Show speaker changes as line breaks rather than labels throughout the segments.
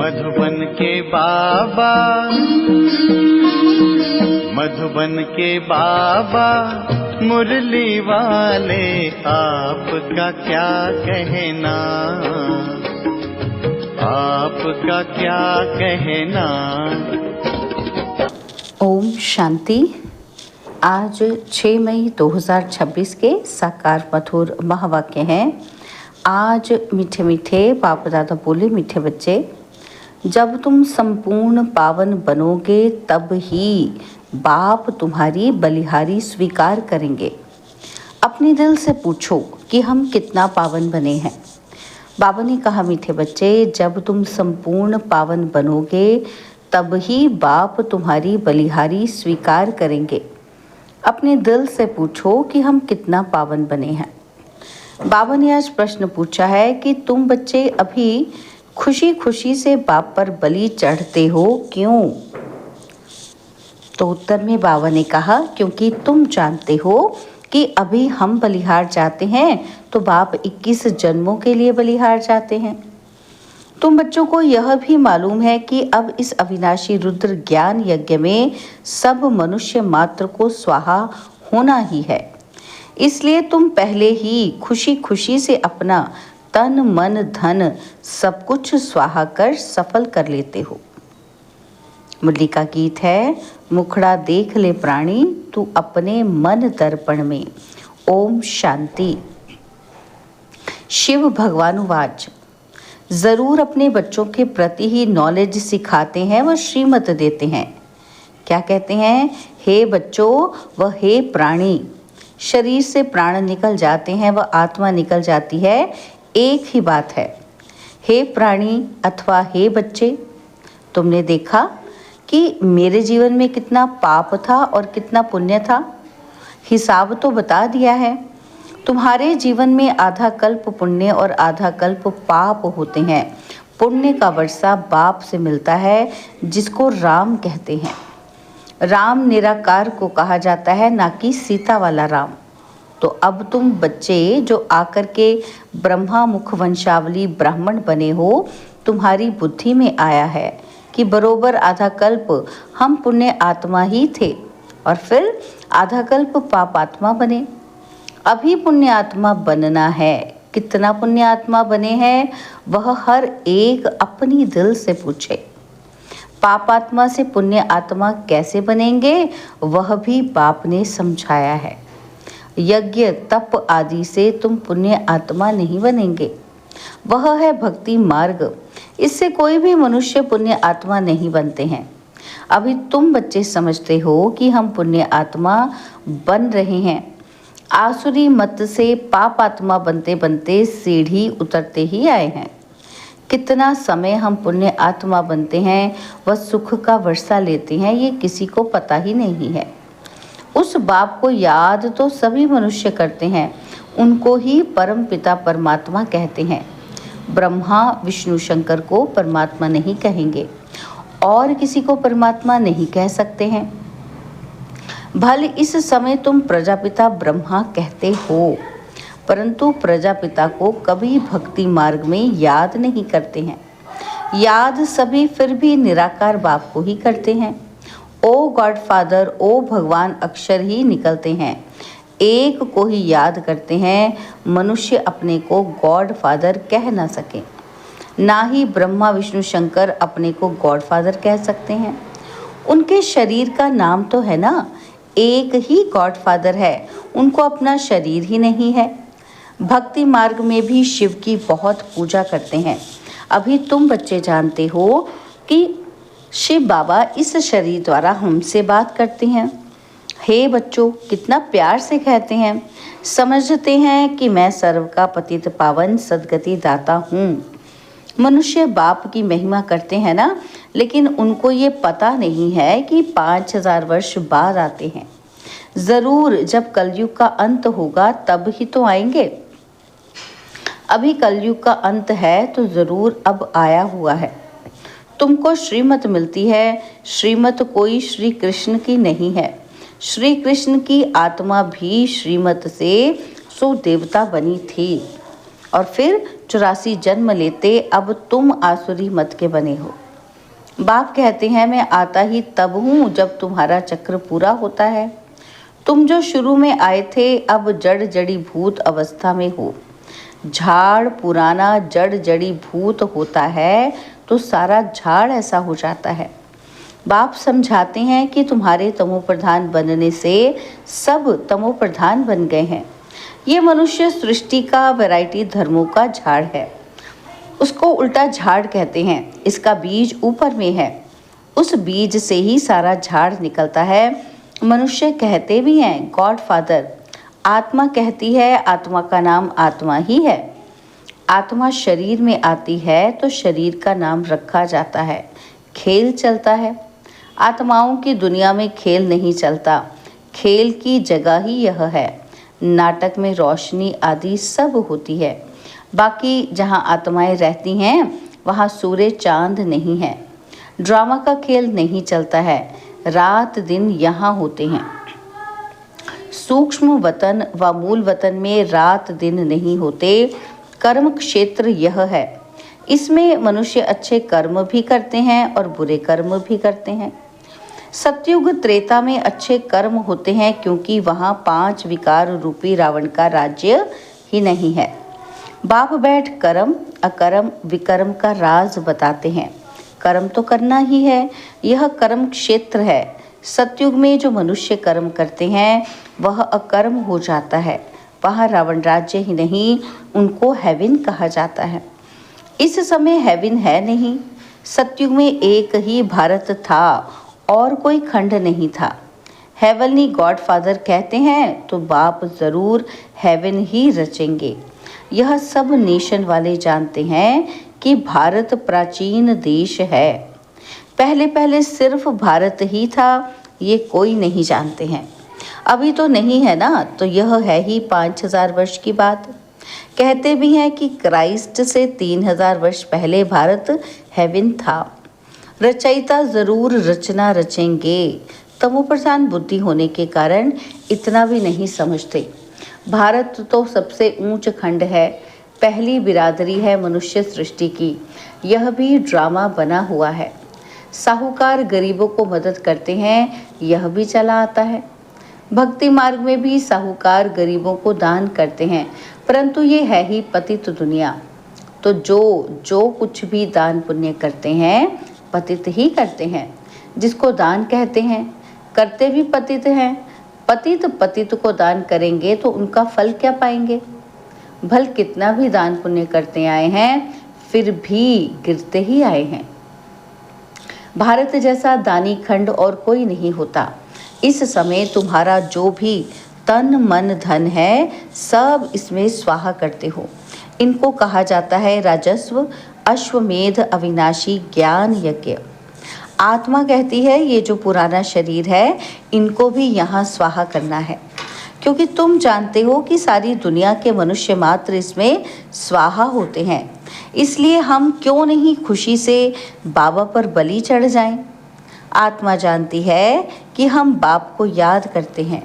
मधुबन के बाबा, मधुबन के बाबा मुरली वाले, आपका क्या कहना, आपका क्या कहना।
ओम शांति। आज 6 मई 2026 के साकार मधुर महावाक्य हैं। आज मीठे मीठे बाप दादा बोले, मीठे बच्चे, जब तुम संपूर्ण पावन बनोगे तब ही बाप तुम्हारी बलिहारी स्वीकार करेंगे। अपने दिल से पूछो कि हम कितना पावन बने हैं। बाबा ने कहा, मीठे बच्चे, जब तुम संपूर्ण पावन बनोगे तब ही बाप तुम्हारी बलिहारी स्वीकार करेंगे। अपने दिल से पूछो कि हम कितना पावन बने हैं। बाबा ने आज प्रश्न पूछा है कि तुम बच्चे अभी खुशी खुशी से बाप पर बलि चढ़ते हो, क्यों? तो उत्तर में बाबा ने कहा, क्योंकि तुम जानते हो कि अभी हम बलिहार जाते हैं तो बाप 21 जन्मों के लिए बलिहार जाते हैं। तुम बच्चों को यह भी मालूम है कि अब इस अविनाशी रुद्र ज्ञान यज्ञ में सब मनुष्य मात्र को स्वाहा होना ही है। इसलिए तुम पहले ही खुशी खुशी से अपना तन मन धन सब कुछ स्वाहा कर सफल कर लेते हो। मुरली का गीत है, मुखड़ा देख ले प्राणी, तू अपने मन दर्पण में। ओम शांति। शिव भगवानुवाच, जरूर अपने बच्चों के प्रति ही नॉलेज सिखाते हैं व श्रीमत देते हैं। क्या कहते हैं? हे बच्चों व हे प्राणी। शरीर से प्राण निकल जाते हैं व आत्मा निकल जाती है, एक ही बात है। हे प्राणी अथवा हे बच्चे, तुमने देखा कि मेरे जीवन में कितना पाप था और कितना पुण्य था। हिसाब तो बता दिया है। तुम्हारे जीवन में आधा कल्प पुण्य और आधा कल्प पाप होते हैं। पुण्य का वर्षा बाप से मिलता है, जिसको राम कहते हैं। राम निराकार को कहा जाता है, ना कि सीता वाला राम। तो अब तुम बच्चे जो आकर के ब्रह्मा मुख वंशावली ब्राह्मण बने हो, तुम्हारी बुद्धि में आया है कि बरोबर आधा कल्प हम पुण्य आत्मा ही थे और फिर आधा कल्प पाप आत्मा बने। अभी पुण्य आत्मा बनना है। कितना पुण्य आत्मा बने हैं वह हर एक अपनी दिल से पूछे। पाप आत्मा से पुण्य आत्मा कैसे बनेंगे वह भी बाप ने समझाया है। यज्ञ तप आदि से तुम पुण्य आत्मा नहीं बनेंगे, वह है भक्ति मार्ग। इससे कोई भी मनुष्य पुण्य आत्मा नहीं बनते हैं। अभी तुम बच्चे समझते हो कि हम पुण्य आत्मा बन रहे हैं। आसुरी मत से पाप आत्मा बनते बनते सीढ़ी उतरते ही आए हैं। कितना समय हम पुण्य आत्मा बनते हैं व सुख का वर्षा लेते हैं, ये किसी को पता ही नहीं है। उस बाप को याद तो सभी मनुष्य करते हैं, उनको ही परम पिता परमात्मा कहते हैं। ब्रह्मा विष्णु शंकर को परमात्मा नहीं कहेंगे और किसी को परमात्मा नहीं कह सकते हैं। भले इस समय तुम प्रजापिता ब्रह्मा कहते हो, परंतु प्रजापिता को कभी भक्ति मार्ग में याद नहीं करते हैं। याद सभी फिर भी निराकार बाप को ही करते हैं। ओ गॉड फादर, ओ भगवान अक्षर ही निकलते हैं, एक को ही याद करते हैं। मनुष्य अपने को गॉड फादर कह ना सके, ना ही ब्रह्मा विष्णु शंकर अपने को गॉड फादर कह सकते हैं। उनके शरीर का नाम तो है ना, एक ही गॉड फादर है, उनको अपना शरीर ही नहीं है। भक्ति मार्ग में भी शिव की बहुत पूजा करते हैं। अभी तुम बच्चे जानते हो कि शिव बाबा इस शरीर द्वारा हमसे बात करते हैं। हे बच्चों, कितना प्यार से कहते हैं। समझते हैं कि मैं सर्व का पतित पावन सद्गति दाता हूँ। मनुष्य बाप की महिमा करते हैं ना, लेकिन उनको ये पता नहीं है कि 5000 वर्ष बाद आते हैं। ज़रूर जब कलयुग का अंत होगा तब ही तो आएंगे। अभी कलयुग का अंत है तो ज़रूर अब आया हुआ है। तुमको श्रीमत मिलती है। श्रीमत कोई श्री कृष्ण की नहीं है। श्री कृष्ण की आत्मा भी श्रीमत से सो देवता बनी थी और फिर 84 जन्म लेते अब तुम आसुरी मत के बने हो। बाप कहते हैं मैं आता ही तब हूँ जब तुम्हारा चक्र पूरा होता है। तुम जो शुरू में आए थे अब जड़ जड़ी भूत अवस्था में हो। झाड़ पुराना जड़ जड़ी भूत होता है तो सारा झाड़ ऐसा हो जाता है। बाप समझाते हैं कि तुम्हारे तमोप्रधान बनने से सब तमोप्रधान बन गए हैं। ये मनुष्य सृष्टि का वैरायटी धर्मों का झाड़ है, उसको उल्टा झाड़ कहते हैं। इसका बीज ऊपर में है, उस बीज से ही सारा झाड़ निकलता है। मनुष्य कहते भी हैं गॉड फादर, आत्मा कहती है आत्मा का नाम आत्मा ही है। आत्मा शरीर में आती है तो शरीर का नाम रखा जाता है, खेल चलता है। आत्माओं की दुनिया में खेल नहीं चलता, खेल की जगह ही यह है। नाटक में रोशनी आदि सब होती है, बाकी जहाँ आत्माएं रहती हैं वहाँ सूर्य चांद नहीं है। ड्रामा का खेल नहीं चलता है, रात दिन यहाँ होते हैं। सूक्ष्म वतन व मूल वतन में रात दिन नहीं होते। कर्म क्षेत्र यह है, इसमें मनुष्य अच्छे कर्म भी करते हैं और बुरे कर्म भी करते हैं। सतयुग त्रेता में अच्छे कर्म होते हैं क्योंकि वहाँ 5 विकार रूपी रावण का राज्य ही नहीं है। बाप बैठ कर्म अकर्म विकर्म का राज बताते हैं। कर्म तो करना ही है, यह कर्म क्षेत्र है। सतयुग में जो मनुष्य कर्म करते हैं वह अकर्म हो जाता है, वहाँ रावण राज्य ही नहीं, उनको हेवन कहा जाता है। इस समय हेवन है नहीं। सतयुग में एक ही भारत था और कोई खंड नहीं था। हेवनली गॉडफादर कहते हैं तो बाप ज़रूर हेवन ही रचेंगे। यह सब नेशन वाले जानते हैं कि भारत प्राचीन देश है। पहले पहले सिर्फ भारत ही था, ये कोई नहीं जानते हैं। अभी तो नहीं है ना, तो यह है ही 5000 वर्ष की बात। कहते भी हैं कि क्राइस्ट से 3000 वर्ष पहले भारत हेवन था। रचयिता ज़रूर रचना रचेंगे। तमोप्रधान बुद्धि होने के कारण इतना भी नहीं समझते। भारत तो सबसे ऊंच खंड है, पहली बिरादरी है मनुष्य सृष्टि की। यह भी ड्रामा बना हुआ है। साहूकार गरीबों को मदद करते हैं, यह भी चला आता है। भक्ति मार्ग में भी साहूकार गरीबों को दान करते हैं, परंतु ये है ही पतित दुनिया। तो जो कुछ भी दान पुण्य करते हैं पतित ही करते हैं। जिसको दान कहते हैं करते भी पतित हैं। पतित को दान करेंगे तो उनका फल क्या पाएंगे? भल कितना भी दान पुण्य करते आए हैं फिर भी गिरते ही आए हैं। भारत जैसा दानी खंड और कोई नहीं होता। इस समय तुम्हारा जो भी तन मन धन है सब इसमें स्वाहा करते हो। इनको कहा जाता है राजस्व, अश्वमेध, अविनाशी ज्ञान यज्ञ। आत्मा कहती है ये जो पुराना शरीर है इनको भी यहाँ स्वाहा करना है, क्योंकि तुम जानते हो कि सारी दुनिया के मनुष्य मात्र इसमें स्वाहा होते हैं। इसलिए हम क्यों नहीं खुशी से बाबा पर बलि चढ़ जाएं। आत्मा जानती है कि हम बाप को याद करते हैं।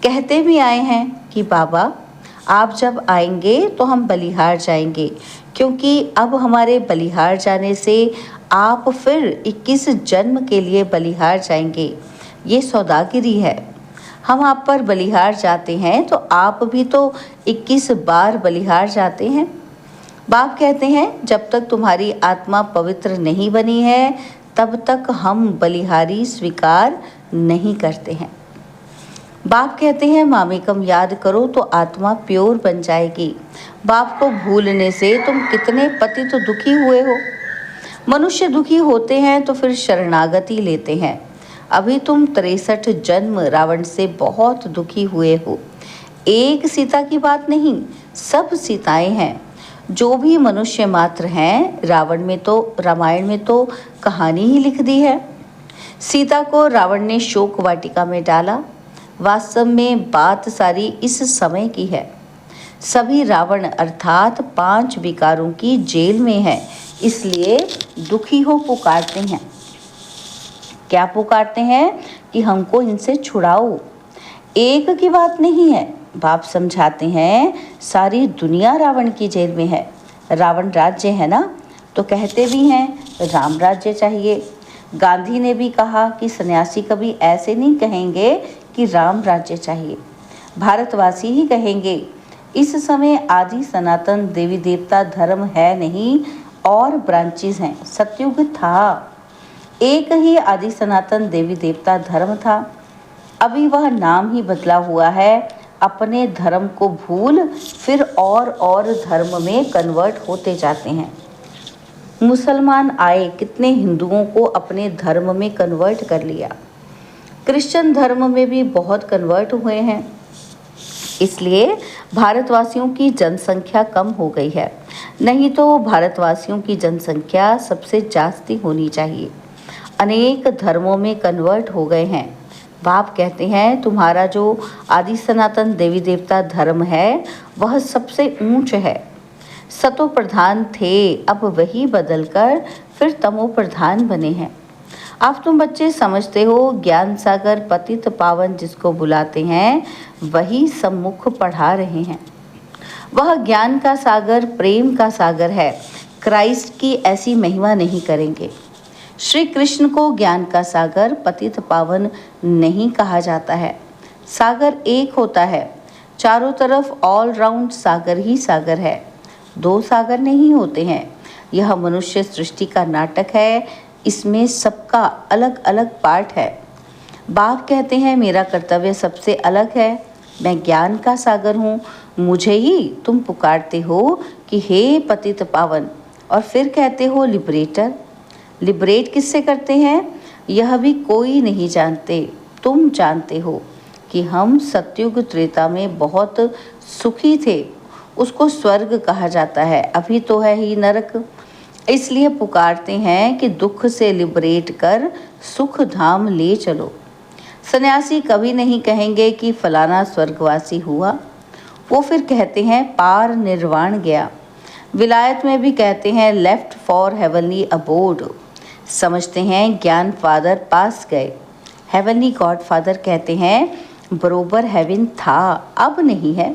कहते भी आए हैं कि बाबा आप जब आएंगे तो हम बलिहार जाएंगे, क्योंकि अब हमारे बलिहार जाने से आप फिर 21 जन्म के लिए बलिहार जाएंगे। ये सौदागिरी है। हम आप पर बलिहार जाते हैं तो आप भी तो 21 बार बलिहार जाते हैं। बाप कहते हैं जब तक तुम्हारी आत्मा पवित्र नहीं बनी है तब तक हम बलिहारी स्वीकार नहीं करते हैं। बाप कहते हैं मामेकम याद करो तो आत्मा प्योर बन जाएगी। बाप को भूलने से तुम कितने पतित तो दुखी हुए हो। मनुष्य दुखी होते हैं तो फिर शरणागति लेते हैं। अभी तुम 63 जन्म रावण से बहुत दुखी हुए हो। एक सीता की बात नहीं, सब सीताएं हैं। जो भी मनुष्य मात्र हैं, रामायण में तो कहानी ही लिख दी है। सीता को रावण ने शोक वाटिका में डाला। वास्तव में बात सारी इस समय की है। सभी रावण अर्थात 5 विकारों की जेल में है, इसलिए दुखी हो पुकारते हैं। क्या पुकारते हैं कि हमको इनसे छुड़ाओ। एक की बात नहीं है। बाप समझाते हैं सारी दुनिया रावण की जेल में है। रावण राज्य है ना, तो कहते भी हैं राम राज्य चाहिए। गांधी ने भी कहा कि सन्यासी कभी ऐसे नहीं कहेंगे कि राम राज्य चाहिए, भारतवासी ही कहेंगे। इस समय आदि सनातन देवी देवता धर्म है नहीं, और ब्रांचेस हैं। सतयुग था, एक ही आदि सनातन देवी देवता धर्म था। अभी वह नाम ही बदला हुआ है। अपने धर्म को भूल फिर और धर्म में कन्वर्ट होते जाते हैं। मुसलमान आए, कितने हिंदुओं को अपने धर्म में कन्वर्ट कर लिया। क्रिश्चियन धर्म में भी बहुत कन्वर्ट हुए हैं। इसलिए भारतवासियों की जनसंख्या कम हो गई है, नहीं तो भारतवासियों की जनसंख्या सबसे जास्ती होनी चाहिए। अनेक धर्मों में कन्वर्ट हो गए हैं। बाप कहते हैं तुम्हारा जो आदि सनातन देवी देवता धर्म है वह सबसे ऊंच है। सतो प्रधान थे, अब वही बदलकर फिर तमो प्रधान बने हैं। अब तुम बच्चे समझते हो, ज्ञान सागर पतित पावन जिसको बुलाते हैं वही सम्मुख पढ़ा रहे हैं। वह ज्ञान का सागर, प्रेम का सागर है। क्राइस्ट की ऐसी महिमा नहीं करेंगे। श्री कृष्ण को ज्ञान का सागर, पतित पावन नहीं कहा जाता है। सागर एक होता है, चारों तरफ ऑल राउंड सागर ही सागर है, दो सागर नहीं होते हैं। यह मनुष्य सृष्टि का नाटक है, इसमें सबका अलग अलग पार्ट है। बाप कहते हैं मेरा कर्तव्य सबसे अलग है, मैं ज्ञान का सागर हूँ, मुझे ही तुम पुकारते हो कि हे पतित पावन, और फिर कहते हो लिबरेटर। लिबरेट किससे करते हैं यह भी कोई नहीं जानते, तुम जानते हो कि हम सतयुग त्रेता में बहुत सुखी थे, उसको स्वर्ग कहा जाता है, अभी तो है ही नरक। इसलिए पुकारते हैं कि दुख से लिबरेट कर सुख धाम ले चलो। सन्यासी कभी नहीं कहेंगे कि फलाना स्वर्गवासी हुआ, वो फिर कहते हैं पार निर्वाण गया। विलायत में भी कहते हैं लेफ्ट फॉर हेवनली अबोर्ड। समझते हैं ज्ञान फादर पास गए। हेवनली गॉड फादर कहते हैं बरोबर हेवन था, अब नहीं है।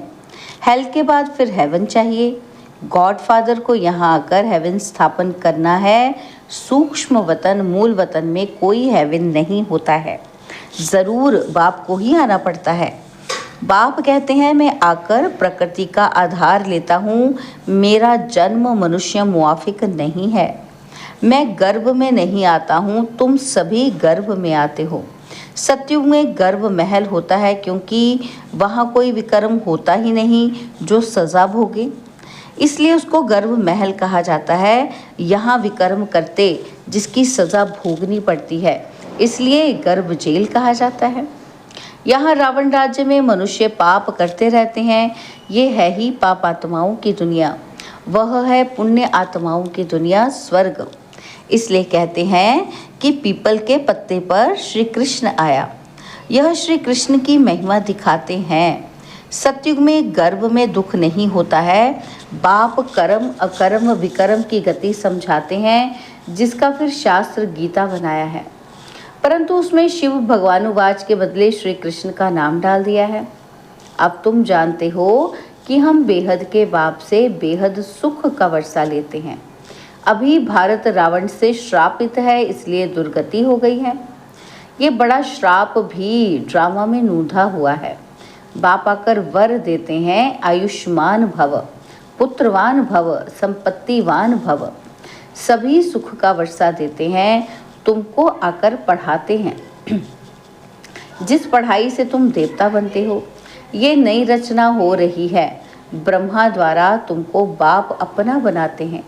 हेल के बाद फिर हेवन चाहिए। गॉड फादर को यहाँ आकर हेवन स्थापन करना है। सूक्ष्म वतन, मूल वतन में कोई हेवन नहीं होता है, ज़रूर बाप को ही आना पड़ता है। बाप कहते हैं मैं आकर प्रकृति का आधार लेता हूँ, मेरा जन्म मनुष्य मुआफिक नहीं है। मैं गर्भ में नहीं आता हूँ, तुम सभी गर्भ में आते हो। सतयुग में गर्भ महल होता है, क्योंकि वहाँ कोई विकर्म होता ही नहीं जो सज़ा भोगे, इसलिए उसको गर्भ महल कहा जाता है। यहाँ विकर्म करते जिसकी सज़ा भोगनी पड़ती है, इसलिए गर्भ जेल कहा जाता है। यहाँ रावण राज्य में मनुष्य पाप करते रहते हैं। ये है ही पाप आत्माओं की दुनिया, वह है पुण्य आत्माओं की दुनिया, स्वर्ग। इसलिए कहते हैं कि पीपल के पत्ते पर श्री कृष्ण आया। यह श्री कृष्ण की महिमा दिखाते हैं। सतयुग में गर्भ में दुख नहीं होता है। बाप कर्म अकर्म विकर्म की गति समझाते हैं, जिसका फिर शास्त्र गीता बनाया है, परंतु उसमें शिव भगवानुवाच के बदले श्री कृष्ण का नाम डाल दिया है। अब तुम जानते हो कि हम बेहद के बाप से बेहद सुख का वर्षा लेते हैं। अभी भारत रावण से श्रापित है, इसलिए दुर्गति हो गई है। ये बड़ा श्राप भी ड्रामा में नूंधा हुआ है। बाप आकर वर देते हैं आयुष्मान भव, पुत्रवान भव, संपत्तिवान भव, सभी सुख का वर्षा देते हैं। तुमको आकर पढ़ाते हैं, जिस पढ़ाई से तुम देवता बनते हो। ये नई रचना हो रही है, ब्रह्मा द्वारा तुमको बाप अपना बनाते हैं।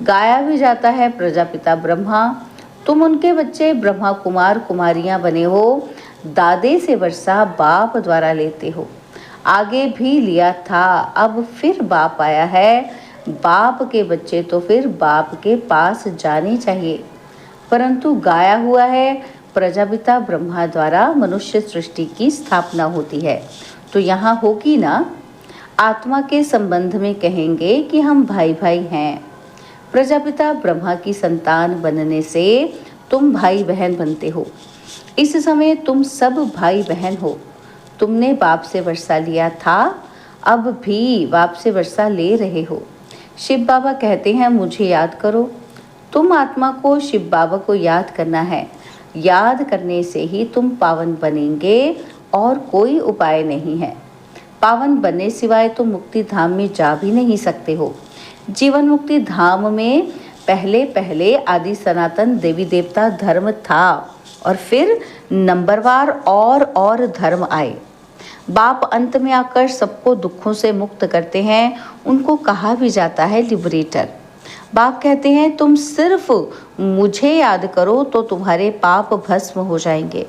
गाया भी जाता है प्रजापिता ब्रह्मा, तुम उनके बच्चे ब्रह्मा कुमार कुमारियां बने हो। दादे से वर्षा बाप द्वारा लेते हो, आगे भी लिया था, अब फिर बाप आया है। बाप के बच्चे तो फिर बाप के पास जाने चाहिए, परंतु गाया हुआ है प्रजापिता ब्रह्मा द्वारा मनुष्य सृष्टि की स्थापना होती है, तो यहाँ होगी ना। आत्मा के संबंध में कहेंगे कि हम भाई भाई हैं। प्रजापिता ब्रह्मा की संतान बनने से तुम भाई बहन बनते हो। इस समय तुम सब भाई बहन हो। तुमने बाप से वर्षा लिया था, अब भी बाप से वर्षा ले रहे हो। शिव बाबा कहते हैं मुझे याद करो। तुम आत्मा को शिव बाबा को याद करना है। याद करने से ही तुम पावन बनेंगे और कोई उपाय नहीं है। पावन बनने सिवाय तुम मुक्ति धाम में जा भी नहीं सकते हो। जीवन मुक्ति धाम में पहले पहले आदि सनातन देवी देवता धर्म था और फिर नंबरवार और धर्म आए। बाप अंत में आकर सबको दुखों से मुक्त करते हैं। उनको कहा भी जाता है लिबरेटर। बाप कहते हैं तुम सिर्फ मुझे याद करो तो तुम्हारे पाप भस्म हो जाएंगे।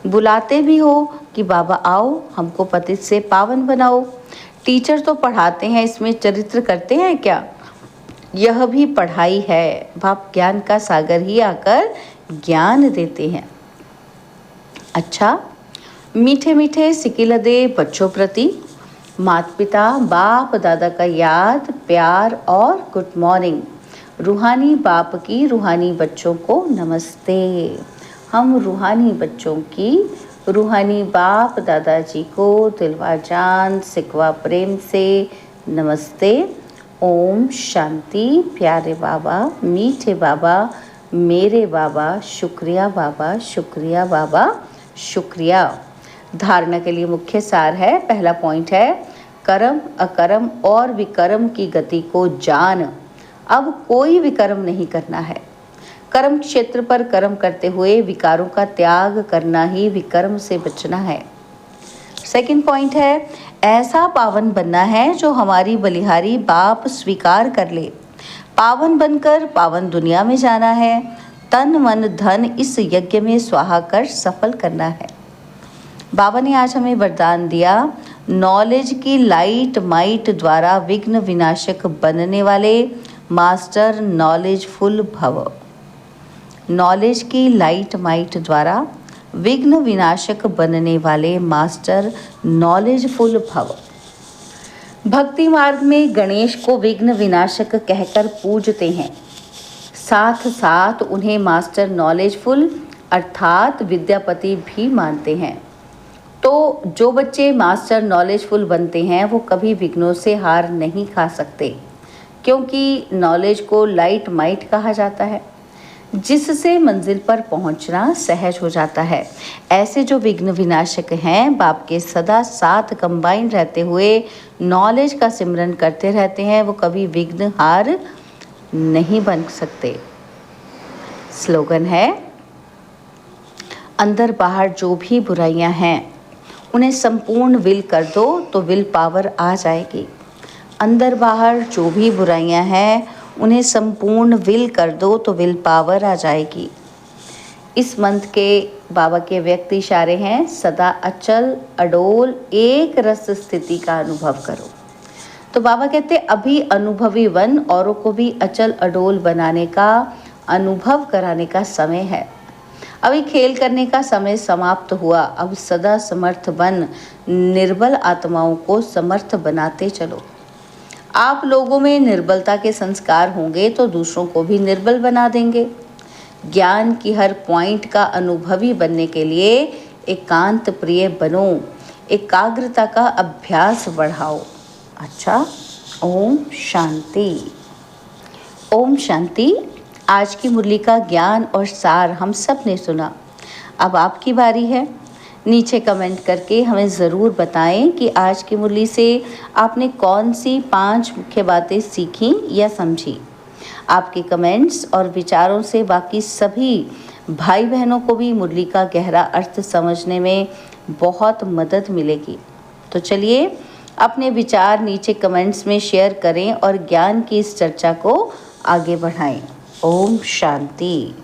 बुलाते भी हो कि बाबा आओ हमको पतित से पावन बनाओ। टीचर तो पढ़ाते हैं, इसमें चरित्र करते हैं क्या? यह भी पढ़ाई है। बाप ज्ञान का सागर ही आकर ज्ञान देते हैं। अच्छा, मीठे मीठे सिकिलदे बच्चों प्रति माता पिता बाप दादा का याद, प्यार और गुड मॉर्निंग। रूहानी बाप की रूहानी बच्चों को नमस्ते। हम रूहानी बच्चों की रूहानी बाप दादाजी को दिलवा जान सिकवा प्रेम से नमस्ते। ओम शांति। प्यारे बाबा, मीठे बाबा, मेरे बाबा, शुक्रिया बाबा, शुक्रिया बाबा, शुक्रिया। धारणा के लिए मुख्य सार है। पहला पॉइंट है कर्म, अकर्म और विकर्म की गति को जान। अब कोई विकर्म नहीं करना है। कर्म क्षेत्र पर कर्म करते हुए विकारों का त्याग करना ही विकर्म से बचना है। सेकंड पॉइंट है ऐसा पावन बनना है जो हमारी बलिहारी बाप स्वीकार कर ले। पावन बनकर पावन दुनिया में जाना है। तन मन धन इस यज्ञ में स्वाहा कर सफल करना है। बाबा ने आज हमें वरदान दिया, नॉलेज की लाइट माइट द्वारा विघ्न विनाशक बनने वाले मास्टर नॉलेजफुल भव। नॉलेज की लाइट माइट द्वारा विघ्न विनाशक बनने वाले मास्टर नॉलेजफुल भव। भक्ति मार्ग में गणेश को विघ्न विनाशक कहकर पूजते हैं, साथ साथ उन्हें मास्टर नॉलेजफुल अर्थात विद्यापति भी मानते हैं। तो जो बच्चे मास्टर नॉलेजफुल बनते हैं वो कभी विघ्नों से हार नहीं खा सकते, क्योंकि नॉलेज को लाइट माइट कहा जाता है, जिससे मंजिल पर पहुंचना सहज हो जाता है। ऐसे जो विघ्न विनाशक हैं बाप के सदा साथ कंबाइन रहते हुए नॉलेज का सिमरन करते रहते हैं, वो कभी विघ्न हार नहीं बन सकते। स्लोगन है अंदर बाहर जो भी बुराइयां हैं उन्हें संपूर्ण विल कर दो तो विल पावर आ जाएगी। अंदर बाहर जो भी बुराइयां हैं उन्हें संपूर्ण विल कर दो तो विल पावर आ जाएगी। इस मंत्र के बाबा के व्यक्त इशारे हैं, सदा अचल अडोल एक रस स्थिति का अनुभव करो। तो बाबा कहते अभी अनुभवी वन औरों को भी अचल अडोल बनाने का अनुभव कराने का समय है। अभी खेल करने का समय समाप्त हुआ। अब सदा समर्थ बन निर्बल आत्माओं को समर्थ बनाते चलो। आप लोगों में निर्बलता के संस्कार होंगे तो दूसरों को भी निर्बल बना देंगे। ज्ञान की हर पॉइंट का अनुभवी बनने के लिए एकांत प्रिय बनो, एकाग्रता का अभ्यास बढ़ाओ। अच्छा, ओम शांति। ओम शांति। आज की मुरली का ज्ञान और सार हम सब ने सुना। अब आपकी बारी है। नीचे कमेंट करके हमें ज़रूर बताएं कि आज की मुरली से आपने कौन सी 5 मुख्य बातें सीखी या समझी। आपके कमेंट्स और विचारों से बाकी सभी भाई बहनों को भी मुरली का गहरा अर्थ समझने में बहुत मदद मिलेगी। तो चलिए अपने विचार नीचे कमेंट्स में शेयर करें और ज्ञान की इस चर्चा को आगे बढ़ाएं। ओम शांति।